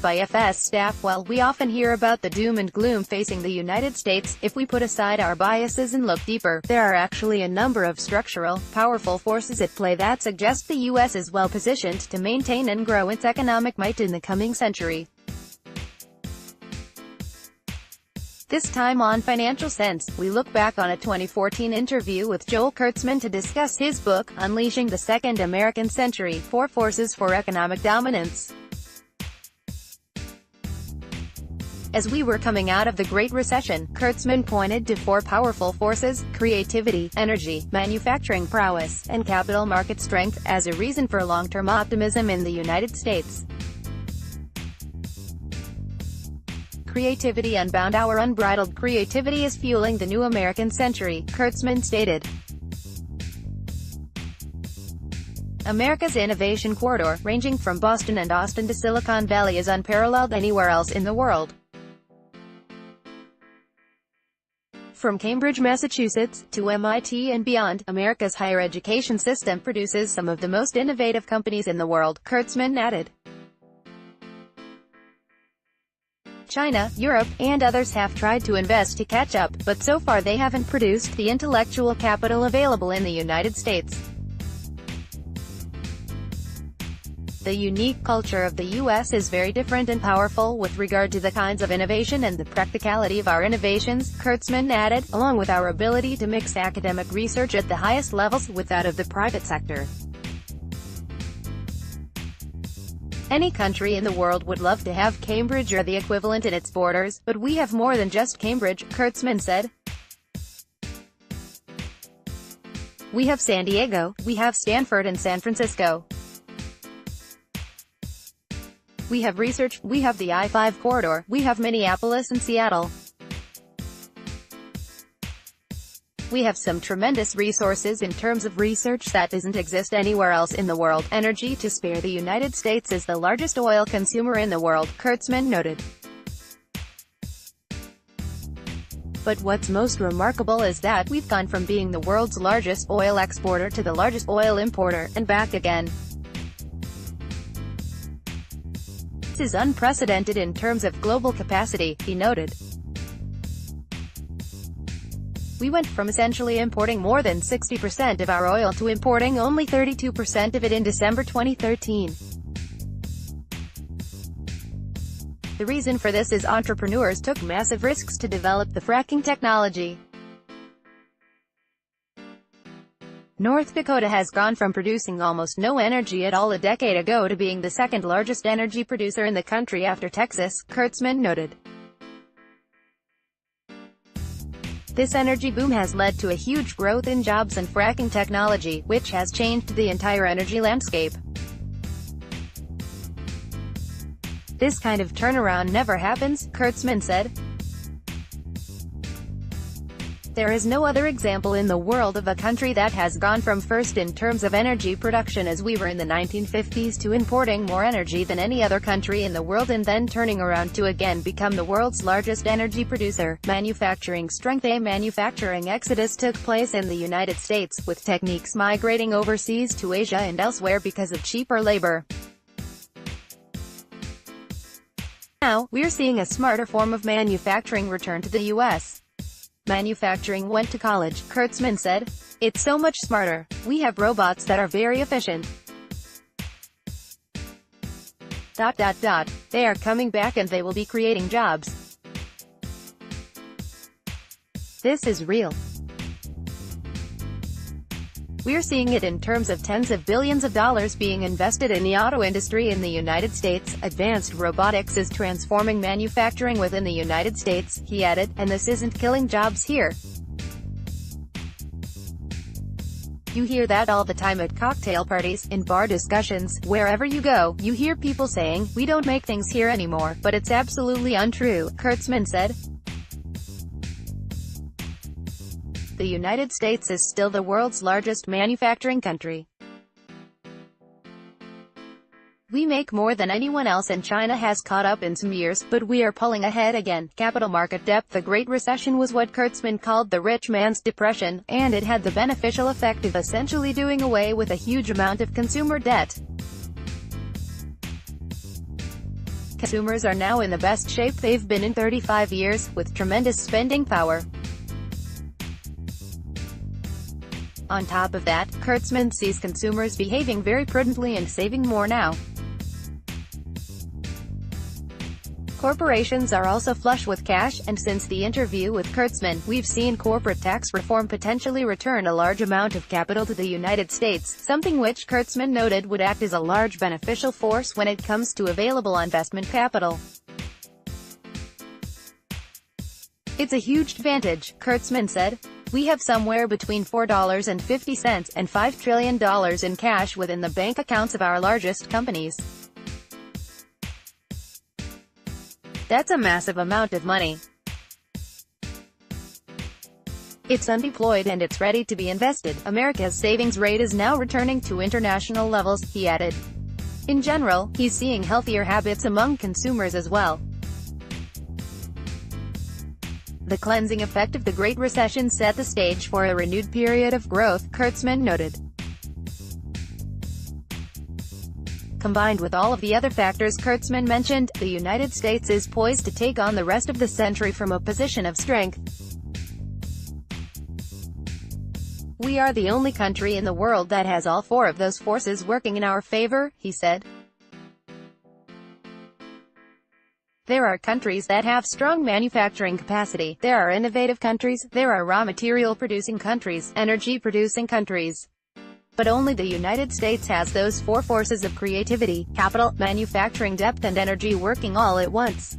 by FS staff. While we often hear about the doom and gloom facing the United States, if we put aside our biases and look deeper, there are actually a number of structural, powerful forces at play that suggest the U.S. is well positioned to maintain and grow its economic might in the coming century. This time on Financial Sense, we look back on a 2014 interview with Joel Kurtzman to discuss his book, Unleashing the Second American Century: 4 Forces for Economic Dominance. As we were coming out of the Great Recession, Kurtzman pointed to 4 powerful forces: creativity, energy, manufacturing prowess, and capital market strength, as a reason for long-term optimism in the United States. Creativity unbound. Our unbridled creativity is fueling the new American century, Kurtzman stated. America's innovation corridor, ranging from Boston and Austin to Silicon Valley, is unparalleled anywhere else in the world. From Cambridge, Massachusetts, to MIT and beyond, America's higher education system produces some of the most innovative companies in the world, Kurtzman added. China, Europe, and others have tried to invest to catch up, but so far they haven't produced the intellectual capital available in the United States. The unique culture of the U.S. is very different and powerful with regard to the kinds of innovation and the practicality of our innovations, Kurtzman added, along with our ability to mix academic research at the highest levels with that of the private sector. Any country in the world would love to have Cambridge or the equivalent in its borders, but we have more than just Cambridge, Kurtzman said. We have San Diego, we have Stanford and San Francisco. We have research, we have the I-5 corridor, we have Minneapolis and Seattle. We have some tremendous resources in terms of research that doesn't exist anywhere else in the world. Energy to spare. The United States is the largest oil consumer in the world, Kurtzman noted. But what's most remarkable is that we've gone from being the world's largest oil exporter to the largest oil importer, and back again. This is unprecedented in terms of global capacity, he noted. We went from essentially importing more than 60% of our oil to importing only 32% of it in December 2013. The reason for this is entrepreneurs took massive risks to develop the fracking technology. North Dakota has gone from producing almost no energy at all a decade ago to being the second largest energy producer in the country after Texas, Kurtzman noted. This energy boom has led to a huge growth in jobs and fracking technology, which has changed the entire energy landscape. This kind of turnaround never happens, Kurtzman said. There is no other example in the world of a country that has gone from first in terms of energy production as we were in the 1950s to importing more energy than any other country in the world and then turning around to again become the world's largest energy producer. Manufacturing strength. A manufacturing exodus took place in the United States, with techniques migrating overseas to Asia and elsewhere because of cheaper labor. Now, we're seeing a smarter form of manufacturing return to the U.S. Manufacturing went to college, Kurtzman said. It's so much smarter. We have robots that are very efficient. They are coming back and they will be creating jobs. This is real. We're seeing it in terms of tens of billions of dollars being invested in the auto industry in the United States. Advanced robotics is transforming manufacturing within the United States, he added, and this isn't killing jobs here. You hear that all the time at cocktail parties, in bar discussions, wherever you go, you hear people saying, we don't make things here anymore, but it's absolutely untrue, Kurtzman said. The United States is still the world's largest manufacturing country. We make more than anyone else and China has caught up in some years, but we are pulling ahead again. Capital market depth. The Great Recession was what Kurtzman called the rich man's depression, and it had the beneficial effect of essentially doing away with a huge amount of consumer debt. consumers are now in the best shape they've been in 35 years, with tremendous spending power. On top of that, Kurtzman sees consumers behaving very prudently and saving more now. Corporations are also flush with cash, and since the interview with Kurtzman, we've seen corporate tax reform potentially return a large amount of capital to the United States, something which Kurtzman noted would act as a large beneficial force when it comes to available investment capital. It's a huge advantage, Kurtzman said. We have somewhere between $4.50 and $5 trillion in cash within the bank accounts of our largest companies. That's a massive amount of money. It's undeployed and it's ready to be invested. America's savings rate is now returning to international levels, he added. In general, he's seeing healthier habits among consumers as well. The cleansing effect of the Great Recession set the stage for a renewed period of growth, Kurtzman noted. Combined with all of the other factors Kurtzman mentioned, the United States is poised to take on the rest of the century from a position of strength. We are the only country in the world that has all four of those forces working in our favor, he said. There are countries that have strong manufacturing capacity, there are innovative countries, there are raw material producing countries, energy producing countries. But only the United States has those four forces of creativity, capital, manufacturing depth and energy working all at once.